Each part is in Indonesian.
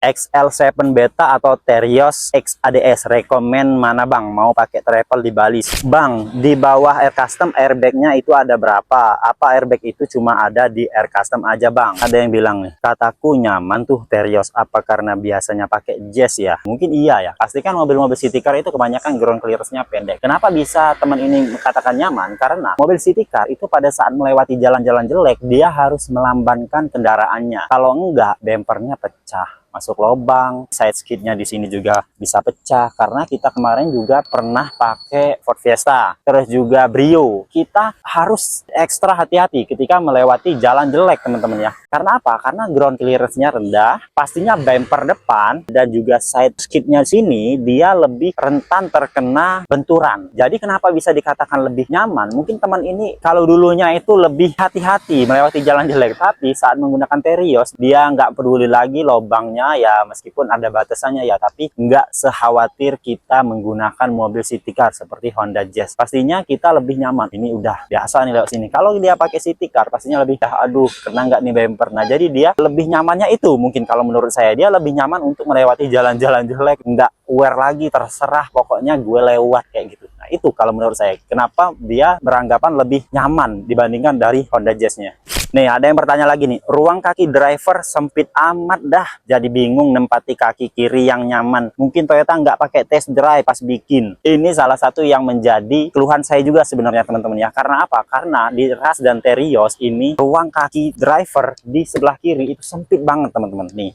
XL7 Beta atau Terios X ADS, rekomen mana bang? Mau pakai travel di Bali bang. Di bawah Air Custom airbagnya itu ada berapa? Apa airbag itu cuma ada di Air Custom aja bang? Ada yang bilang nih, kataku nyaman tuh Terios, apa karena biasanya pakai Jazz ya? Mungkin iya ya, pastikan mobil-mobil city car itu kebanyakan ground clearance-nya pendek. Kenapa bisa teman ini katakan nyaman? Karena mobil city car itu pada saat melewati jalan-jalan jelek dia harus melambankan kendaraannya, kalau enggak bempernya pecah, masuk lubang, side skidnya di sini juga bisa pecah. Karena kita kemarin juga pernah pakai Ford Fiesta, terus juga Brio. Kita harus ekstra hati-hati ketika melewati jalan jelek teman-teman ya. Karena apa? Karena ground clearance-nya rendah, pastinya bumper depan dan juga side skidnya sini dia lebih rentan terkena benturan. Jadi kenapa bisa dikatakan lebih nyaman? Mungkin teman ini kalau dulunya itu lebih hati-hati melewati jalan jelek, tapi saat menggunakan Terios dia nggak peduli lagi lubangnya ya, meskipun ada batasannya ya, tapi nggak sekhawatir kita menggunakan mobil city car seperti Honda Jazz. Pastinya kita lebih nyaman. Ini udah biasa nih lewat sini. Kalau dia pakai city car pastinya lebih aduh kena nggak nih bumper. Nah jadi dia lebih nyamannya itu mungkin kalau menurut saya dia lebih nyaman untuk melewati jalan-jalan jelek, nggak aware lagi, terserah pokoknya gue lewat kayak gitu. Nah itu kalau menurut saya kenapa dia beranggapan lebih nyaman dibandingkan dari Honda Jazz-nya. Nih ada yang bertanya lagi nih, ruang kaki driver sempit amat dah, jadi bingung nempati kaki kiri yang nyaman. Mungkin Toyota nggak pakai test drive pas bikin. Ini salah satu yang menjadi keluhan saya juga sebenarnya teman-teman ya. Karena apa? Karena di Ras dan Terios ini ruang kaki driver di sebelah kiri itu sempit banget teman-teman. Nih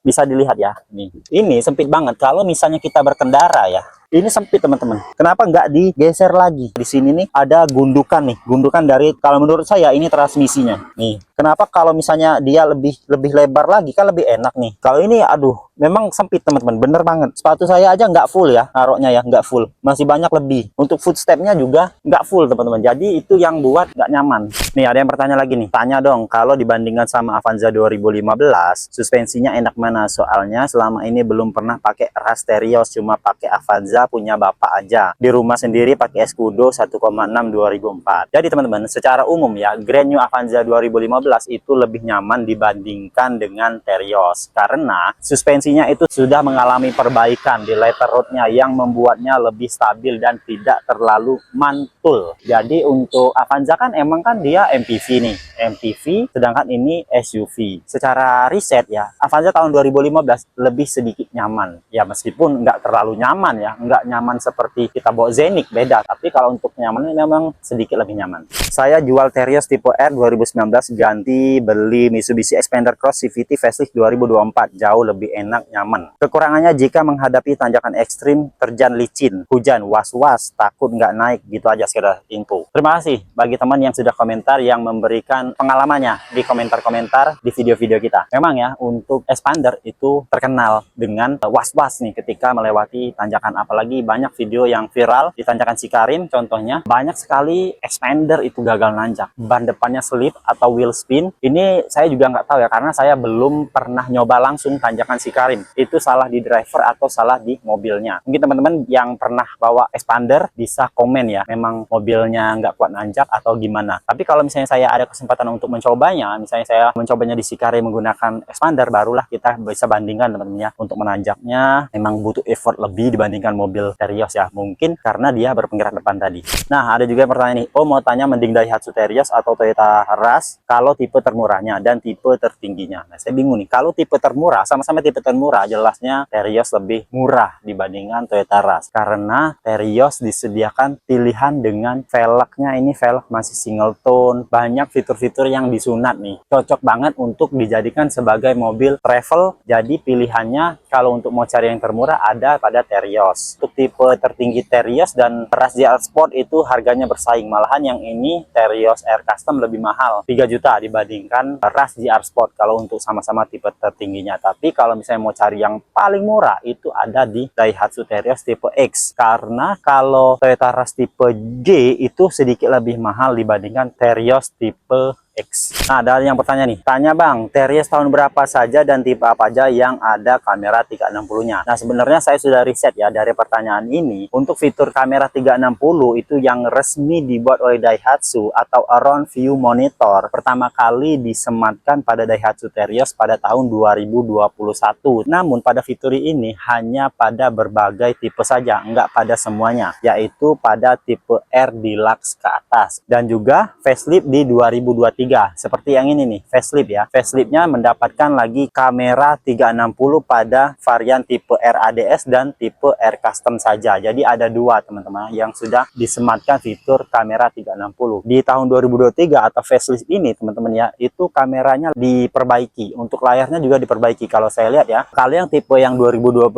bisa dilihat ya, nih ini sempit banget. Kalau misalnya kita berkendara ya, ini sempit teman-teman. Kenapa nggak digeser lagi? Di sini nih ada gundukan nih, gundukan dari, kalau menurut saya ini transmisinya. Nih, kenapa kalau misalnya dia lebih lebar lagi kan lebih enak nih. Kalau ini aduh, memang sempit teman-teman, bener banget. Sepatu saya aja nggak full ya, naruhnya ya nggak full, masih banyak lebih. Untuk footstepnya juga nggak full teman-teman. Jadi itu yang buat nggak nyaman. Nih ada yang bertanya lagi nih, tanya dong kalau dibandingkan sama Avanza 2015, suspensinya enak mana? Soalnya selama ini belum pernah pakai Ras Terios, cuma pakai Avanza punya bapak aja. Di rumah sendiri pakai Escudo 1,6 2004. Jadi teman-teman, secara umum ya, Grand New Avanza 2015 itu lebih nyaman dibandingkan dengan Terios. Karena suspensinya itu sudah mengalami perbaikan di letter rodnya yang membuatnya lebih stabil dan tidak terlalu mantul. Jadi untuk Avanza kan emang kan dia MPV nih, MPV, sedangkan ini SUV. Secara riset ya, Avanza tahun 2015 lebih sedikit nyaman. Ya meskipun nggak terlalu nyaman ya, nggak nyaman seperti kita bawa Zenic, beda. Tapi kalau untuk nyaman memang sedikit lebih nyaman. Saya jual Terios tipe R 2019, ganti beli Mitsubishi Xpander Cross CVT facelift 2024, jauh lebih enak, nyaman. Kekurangannya jika menghadapi tanjakan ekstrim, terjang licin, hujan, was-was, takut nggak naik, gitu aja sekedar info. Terima kasih bagi teman yang sudah komentar, yang memberikan pengalamannya di komentar-komentar di video-video kita. Memang ya untuk Xpander itu terkenal dengan was-was nih ketika melewati tanjakan, apalagi banyak video yang viral di tanjakan Cikarim contohnya, banyak sekali Xpander itu gagal nanjak, ban depannya slip atau wheel spin. Ini saya juga nggak tahu ya, karena saya belum pernah nyoba langsung tanjakan Cikarim. Itu salah di driver atau salah di mobilnya. Mungkin teman-teman yang pernah bawa Xpander bisa komen ya, memang mobilnya nggak kuat nanjak atau gimana. Tapi kalau misalnya saya ada kesempatan untuk mencobanya, misalnya saya mencobanya di Cikarim menggunakan Xpander, barulah kita bisa bandingkan teman-teman ya. Untuk menanjaknya memang butuh effort lebih dibandingkan mobil Terios ya, mungkin karena dia berpenggerak depan tadi. Nah ada juga yang pertanyaan nih, oh mau tanya mending Daihatsu Terios atau Toyota Ras kalau tipe termurahnya dan tipe tertingginya. Nah saya bingung nih, kalau tipe termurah, sama-sama tipe termurah, jelasnya Terios lebih murah dibandingkan Toyota Ras, karena Terios disediakan pilihan dengan velgnya, ini velg masih single tone, banyak fitur-fitur yang disunat nih, cocok banget untuk dijadikan sebagai mobil travel. Jadi pilihannya kalau untuk mau cari yang termurah ada pada Terios. Untuk tipe tertinggi Terios dan Ras GR Sport itu harganya bersaing, malahan yang ini Terios Air Custom lebih mahal 3 juta dibandingkan Ras GR Sport kalau untuk sama-sama tipe tertingginya. Tapi kalau misalnya mau cari yang paling murah itu ada di Daihatsu Terios tipe X, karena kalau Toyota Ras tipe G itu sedikit lebih mahal dibandingkan Terios tipe X. Nah, ada yang bertanya nih, tanya Bang, Terios tahun berapa saja dan tipe apa aja yang ada kamera 360-nya? Nah, sebenarnya saya sudah riset ya dari pertanyaan ini. Untuk fitur kamera 360 itu yang resmi dibuat oleh Daihatsu atau Around View Monitor pertama kali disematkan pada Daihatsu Terios pada tahun 2021. Namun pada fitur ini hanya pada berbagai tipe saja, enggak pada semuanya, yaitu pada tipe R Deluxe ke atas dan juga facelift di 2023 seperti yang ini nih, facelift ya. Faceliftnya mendapatkan lagi kamera 360 pada varian tipe RADS dan tipe R Custom saja. Jadi ada dua teman-teman yang sudah disematkan fitur kamera 360 di tahun 2023 atau facelift ini teman-teman ya. Itu kameranya diperbaiki, untuk layarnya juga diperbaiki. Kalau saya lihat ya, kalau yang tipe yang 2021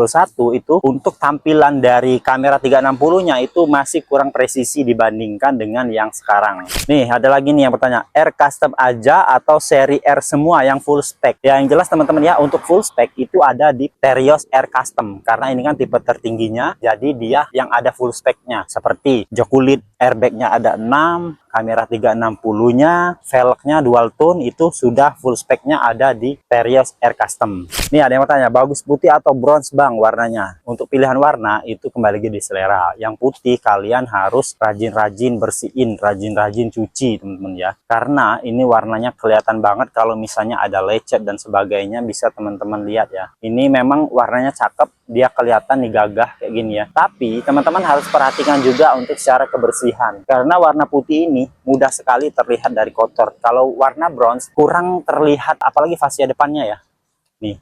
itu untuk tampilan dari kamera 360-nya itu masih kurang presisi dibandingkan dengan yang sekarang. Nih, ada lagi nih yang bertanya, R Custom aja atau seri R semua yang full spec? Ya, yang jelas teman-teman ya, untuk full spec itu ada di Terios R Custom. Karena ini kan tipe tertingginya, jadi dia yang ada full spec-nya. Seperti jok kulit, airbag-nya ada 6, kamera 360-nya, velgnya dual tone itu sudah full spec-nya ada di Terios R Custom. Nih ada yang bertanya, bagus putih atau bronze Bang warnanya? Untuk pilihan warna itu kembali lagi di selera. Yang putih kalian harus rajin-rajin bersihin, rajin-rajin cuci teman-teman ya. Karena ini warnanya kelihatan banget kalau misalnya ada lecet dan sebagainya, bisa teman-teman lihat ya. Ini memang warnanya cakep, dia kelihatan nih gagah kayak gini ya. Tapi teman-teman harus perhatikan juga untuk secara kebersihan. Karena warna putih ini mudah sekali terlihat dari kotor. Kalau warna bronze kurang terlihat, apalagi fascia depannya ya. Nih,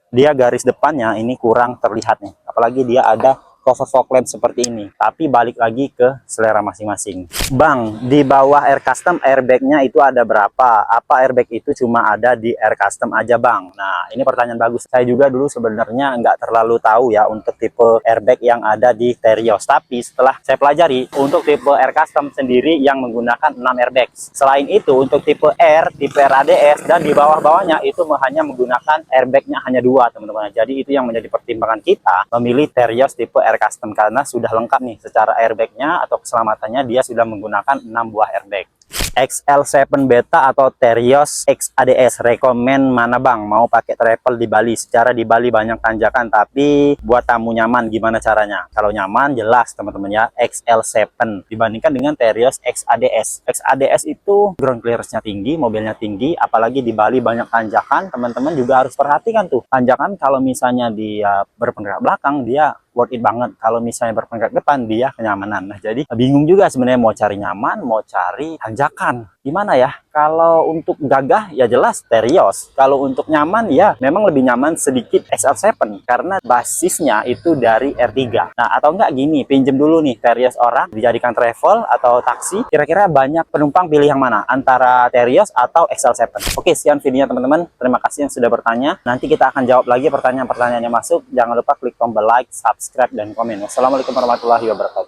dia garis depannya ini kurang terlihat nih. Apalagi dia ada cover fog lamp seperti ini. Tapi balik lagi ke selera masing-masing. Bang, di bawah R Custom airbag-nya itu ada berapa? Apa airbag itu cuma ada di R Custom aja Bang? Nah, ini pertanyaan bagus. Saya juga dulu sebenarnya nggak terlalu tahu ya untuk tipe airbag yang ada di Terios. Tapi setelah saya pelajari, untuk tipe R Custom sendiri yang menggunakan 6 airbag. Selain itu, untuk tipe R, tipe RADS, dan di bawah-bawahnya itu hanya menggunakan airbag-nya hanya 2 teman-teman. Jadi itu yang menjadi pertimbangan kita memilih Terios tipe R Custom, karena sudah lengkap nih secara airbagnya atau keselamatannya, dia sudah menggunakan 6 buah airbag. XL7 Beta atau Terios X ADS, rekomen mana Bang? Mau pakai travel di Bali. Secara di Bali banyak tanjakan, tapi buat tamu nyaman gimana caranya? Kalau nyaman jelas teman-teman ya, XL7 dibandingkan dengan Terios X ADS. X ADS itu ground clearance-nya tinggi, mobilnya tinggi, apalagi di Bali banyak tanjakan. Teman-teman juga harus perhatikan tuh tanjakan. Kalau misalnya dia berpenggerak belakang, dia worth it banget. Kalau misalnya berpenggerak depan, dia kenyamanan. Nah, jadi bingung juga sebenarnya mau cari nyaman, mau cari tanjakan. Gimana ya? Kalau untuk gagah ya jelas Terios. Kalau untuk nyaman ya memang lebih nyaman sedikit XL7 karena basisnya itu dari R3. Nah, atau enggak gini, pinjem dulu nih Terios orang dijadikan travel atau taksi. Kira-kira banyak penumpang pilih yang mana? Antara Terios atau XL7? Oke, sekian videonya teman-teman. Terima kasih yang sudah bertanya. Nanti kita akan jawab lagi pertanyaan-pertanyaan yang masuk. Jangan lupa klik tombol like, subscribe, dan komen. Wassalamualaikum warahmatullahi wabarakatuh.